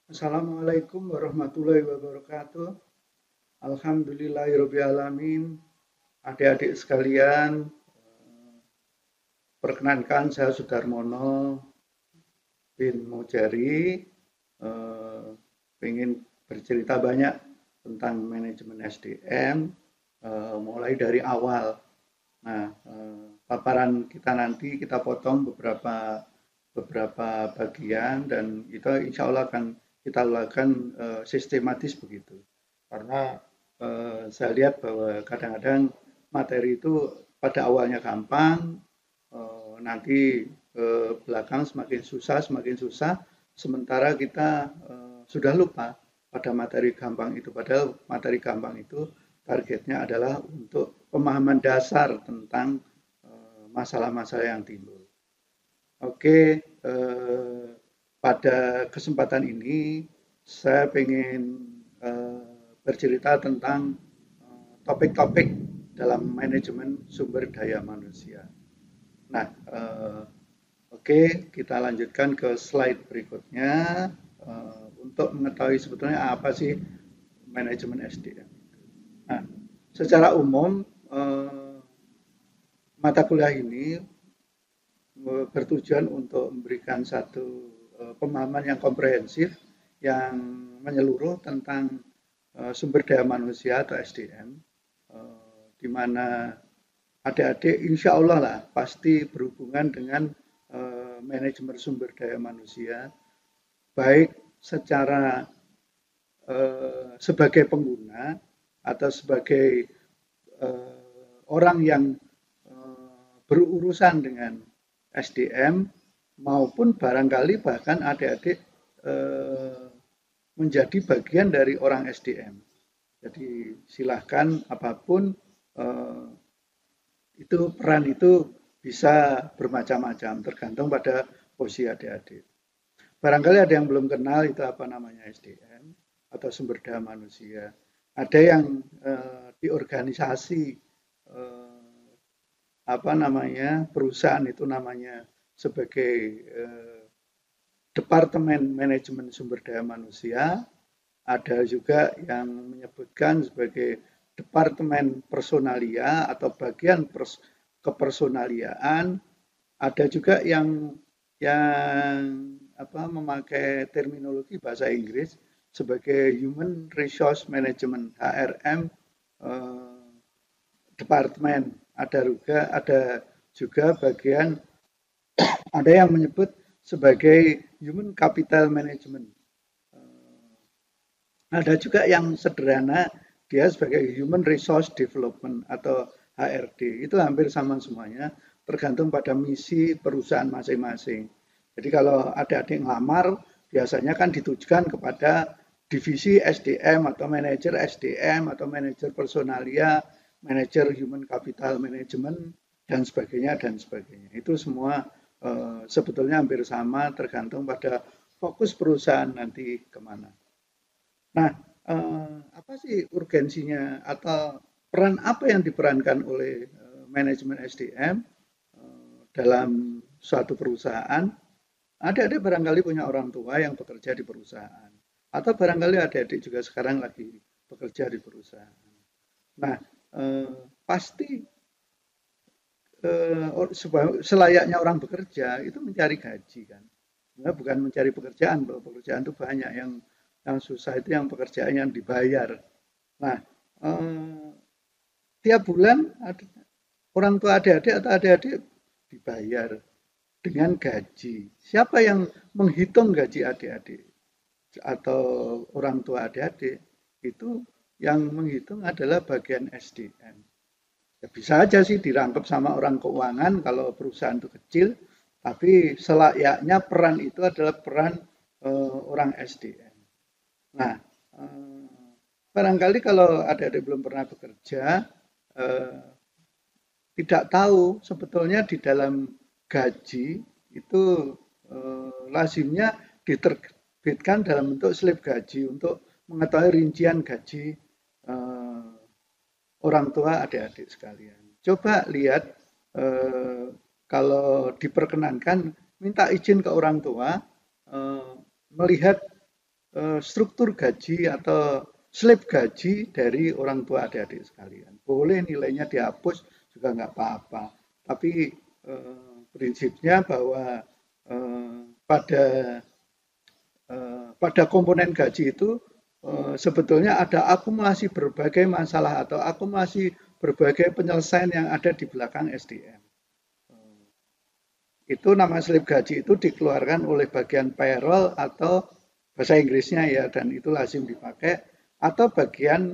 Assalamualaikum warahmatullahi wabarakatuh. Alhamdulillahirabbil alamin. Adik-adik sekalian, perkenankan saya Sudarmono bin Mojari, ingin bercerita banyak tentang manajemen SDM, mulai dari awal. Nah, paparan kita nanti kita potong beberapa beberapa bagian dan itu insya Allah akan kita lakukan sistematis begitu. Karena saya lihat bahwa kadang-kadang materi itu pada awalnya gampang, nanti belakang semakin susah, sementara kita sudah lupa pada materi gampang itu. Padahal materi gampang itu targetnya adalah untuk pemahaman dasar tentang masalah-masalah yang timbul. Oke, pada kesempatan ini saya ingin bercerita tentang topik-topik dalam manajemen sumber daya manusia. Nah, oke, kita lanjutkan ke slide berikutnya untuk mengetahui sebetulnya apa sih manajemen SDM. Nah, secara umum mata kuliah ini bertujuan untuk memberikan satu pemahaman yang komprehensif yang menyeluruh tentang sumber daya manusia atau SDM, di mana adik-adik insya Allah lah pasti berhubungan dengan manajemen sumber daya manusia, baik secara sebagai pengguna atau sebagai orang yang berurusan dengan SDM maupun barangkali bahkan adik-adik menjadi bagian dari orang SDM. Jadi silahkan apapun itu peran itu bisa bermacam-macam tergantung pada posisi adik-adik. Barangkali ada yang belum kenal itu apa namanya SDM atau sumber daya manusia. Ada yang di organisasi apa namanya perusahaan itu namanya sebagai Departemen Manajemen Sumber Daya Manusia, ada juga yang menyebutkan sebagai Departemen Personalia atau bagian kepersonaliaan, ada juga yang memakai terminologi bahasa Inggris sebagai Human Resource Management (HRM) Departemen. Ada juga bagian ada yang menyebut sebagai Human Capital Management. Ada juga yang sederhana dia sebagai Human Resource Development atau HRD. Itu hampir sama semuanya, tergantung pada misi perusahaan masing-masing. Jadi kalau adik-adik ngelamar, biasanya kan ditujukan kepada divisi SDM atau manajer SDM atau manajer personalia, manajer Human Capital Management, dan sebagainya, dan sebagainya. Itu semua sebetulnya hampir sama, tergantung pada fokus perusahaan nanti kemana. Nah, apa sih urgensinya atau peran apa yang diperankan oleh manajemen SDM dalam suatu perusahaan? Adik-adik barangkali punya orang tua yang bekerja di perusahaan, atau barangkali adik-adik juga sekarang lagi bekerja di perusahaan. Nah, pasti selayaknya orang bekerja itu mencari gaji kan, bukan mencari pekerjaan. Bahwa pekerjaan itu banyak, yang susah itu yang pekerjaan yang dibayar. Nah, tiap bulan orang tua adik-adik atau adik-adik dibayar dengan gaji. Siapa yang menghitung gaji adik-adik atau orang tua adik-adik? Itu yang menghitung adalah bagian SDM. Ya bisa aja sih dirangkap sama orang keuangan kalau perusahaan itu kecil, tapi selayaknya peran itu adalah peran orang SDM. Nah, barangkali kalau adik-adik belum pernah bekerja, tidak tahu sebetulnya di dalam gaji itu lazimnya diterbitkan dalam bentuk slip gaji untuk mengetahui rincian gaji orang tua adik-adik sekalian. Coba lihat kalau diperkenankan minta izin ke orang tua melihat struktur gaji atau slip gaji dari orang tua adik-adik sekalian. Boleh nilainya dihapus juga nggak apa-apa. Tapi prinsipnya bahwa pada pada komponen gaji itu sebetulnya ada akumulasi berbagai masalah atau akumulasi berbagai penyelesaian yang ada di belakang SDM. Itu nama slip gaji itu dikeluarkan oleh bagian payroll atau bahasa Inggrisnya ya, dan itu lazim dipakai, atau bagian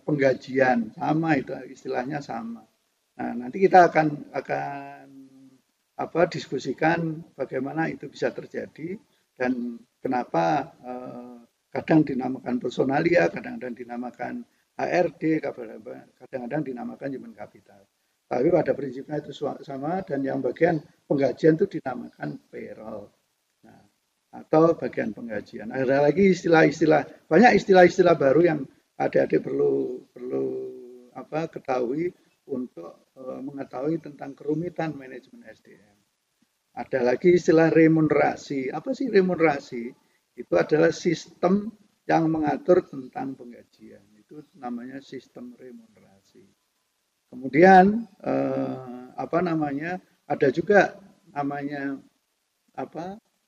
penggajian, sama itu istilahnya sama. Nah, nanti kita akan diskusikan bagaimana itu bisa terjadi dan kenapa kadang dinamakan personalia, kadang-kadang dinamakan HRD, kadang-kadang dinamakan human capital. Tapi pada prinsipnya itu sama, dan yang bagian penggajian itu dinamakan payroll. Nah, atau bagian penggajian. Ada lagi istilah-istilah, banyak istilah-istilah baru yang adik-adik perlu ketahui untuk mengetahui tentang kerumitan manajemen SDM. Ada lagi istilah remunerasi. Apa sih remunerasi? Itu adalah sistem yang mengatur tentang penggajian. Itu namanya sistem remunerasi. Kemudian ada juga namanya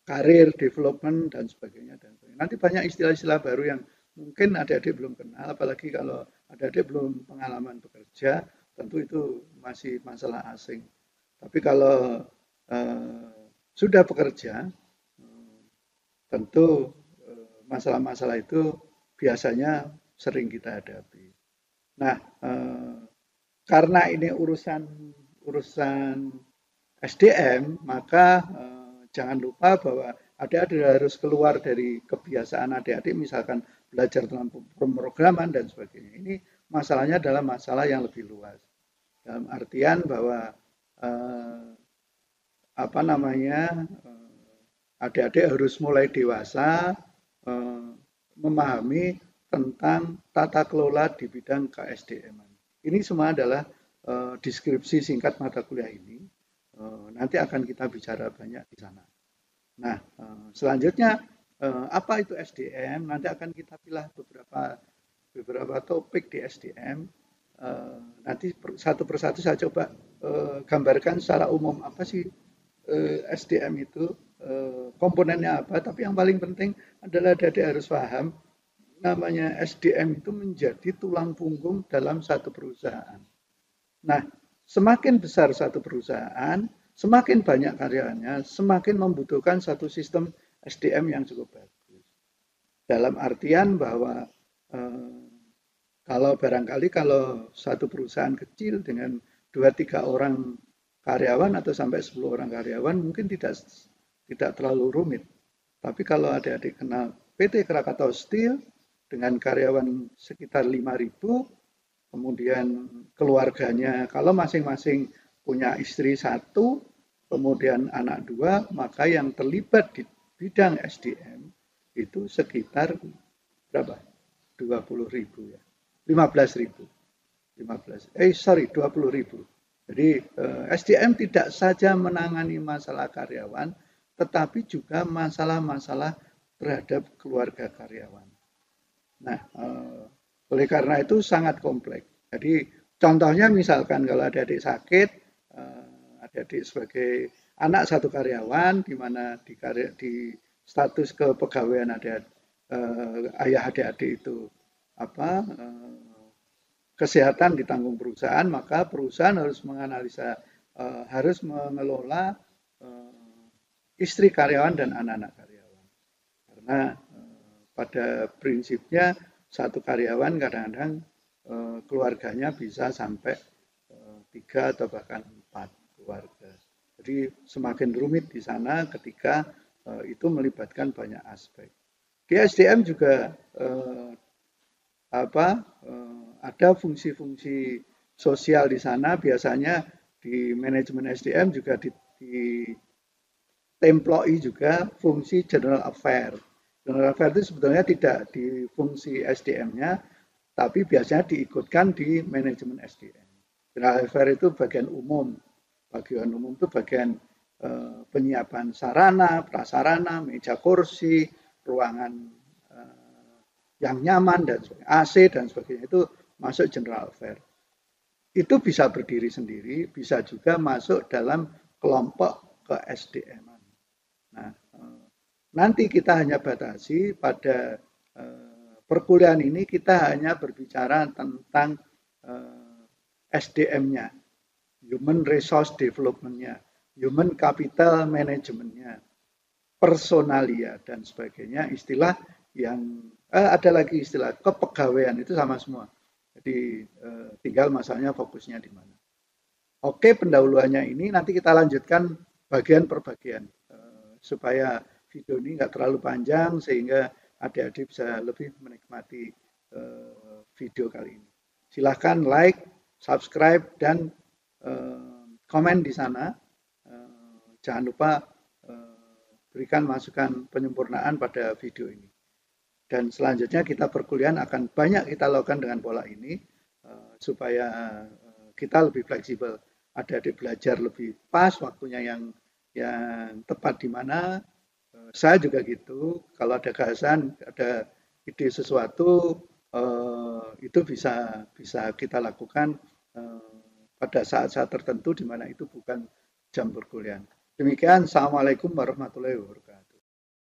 karir development dan sebagainya. Nanti banyak istilah-istilah baru yang mungkin adik-adik belum kenal, apalagi kalau adik-adik belum pengalaman bekerja, tentu itu masih masalah asing. Tapi kalau sudah bekerja, tentu masalah-masalah itu biasanya sering kita hadapi. Nah, karena ini urusan SDM, maka jangan lupa bahwa adik-adik harus keluar dari kebiasaan adik-adik, misalkan belajar tentang pemrograman dan sebagainya. Ini masalahnya adalah masalah yang lebih luas. Dalam artian bahwa adik-adik harus mulai dewasa memahami tentang tata kelola di bidang KSDM. Ini semua adalah deskripsi singkat mata kuliah ini. Nanti akan kita bicara banyak di sana. Nah, selanjutnya apa itu SDM? Nanti akan kita pilih beberapa topik di SDM. Nanti satu persatu saya coba gambarkan secara umum apa sih SDM itu, komponennya apa. Tapi yang paling penting adalah adik-adik harus paham namanya SDM itu menjadi tulang punggung dalam satu perusahaan. Nah, semakin besar satu perusahaan, semakin banyak karyawannya, semakin membutuhkan satu sistem SDM yang cukup bagus. Dalam artian bahwa kalau satu perusahaan kecil dengan 2-3 orang karyawan atau sampai 10 orang karyawan mungkin tidak terlalu rumit. Tapi kalau adik-adik kenal PT Krakatau Steel dengan karyawan sekitar 5.000, kemudian keluarganya kalau masing-masing punya istri 1, kemudian anak 2, maka yang terlibat di bidang SDM itu sekitar berapa? 20.000 ya. 15.000. 20.000. Jadi SDM tidak saja menangani masalah karyawan, tetapi juga masalah-masalah terhadap keluarga karyawan. Nah, oleh karena itu sangat kompleks. Jadi contohnya misalkan kalau adik-adik sakit, adik-adik sebagai anak satu karyawan, di mana di status kepegawaian ayah adik-adik itu kesehatan ditanggung perusahaan, maka perusahaan harus menganalisa, harus mengelola istri karyawan dan anak-anak karyawan. Karena pada prinsipnya satu karyawan kadang-kadang keluarganya bisa sampai 3 atau bahkan 4 keluarga. Jadi semakin rumit di sana ketika itu melibatkan banyak aspek. Di SDM juga ada fungsi-fungsi sosial di sana. Biasanya di manajemen SDM juga ditemploi juga fungsi general affair. General affair itu sebetulnya tidak di fungsi SDM-nya, tapi biasanya diikutkan di manajemen SDM. General affair itu bagian umum. Bagian umum itu bagian penyiapan sarana, prasarana, meja kursi, ruangan yang nyaman dan sebagainya, AC dan sebagainya itu masuk general affair. Itu bisa berdiri sendiri, bisa juga masuk dalam kelompok ke SDM. Nah, nanti kita hanya batasi pada perkuliahan ini kita hanya berbicara tentang SDM-nya, Human Resource Development-nya, Human Capital Management-nya, personalia dan sebagainya. Istilah yang ada lagi istilah kepegawaian itu sama semua. Jadi tinggal masalahnya fokusnya di mana. Oke, pendahuluannya ini nanti kita lanjutkan bagian per bagian supaya video ini nggak terlalu panjang sehingga adik-adik bisa lebih menikmati video kali ini. Silahkan like, subscribe, dan komen di sana. Jangan lupa berikan masukan penyempurnaan pada video ini. Dan selanjutnya kita perkuliahan akan banyak kita lakukan dengan pola ini supaya kita lebih fleksibel. Adik-adik belajar lebih pas waktunya yang tepat di mana. Saya juga gitu. Kalau ada gagasan, ada ide sesuatu, itu bisa kita lakukan pada saat-saat tertentu di mana itu bukan jam perkuliahan. Demikian, Assalamualaikum warahmatullahi wabarakatuh.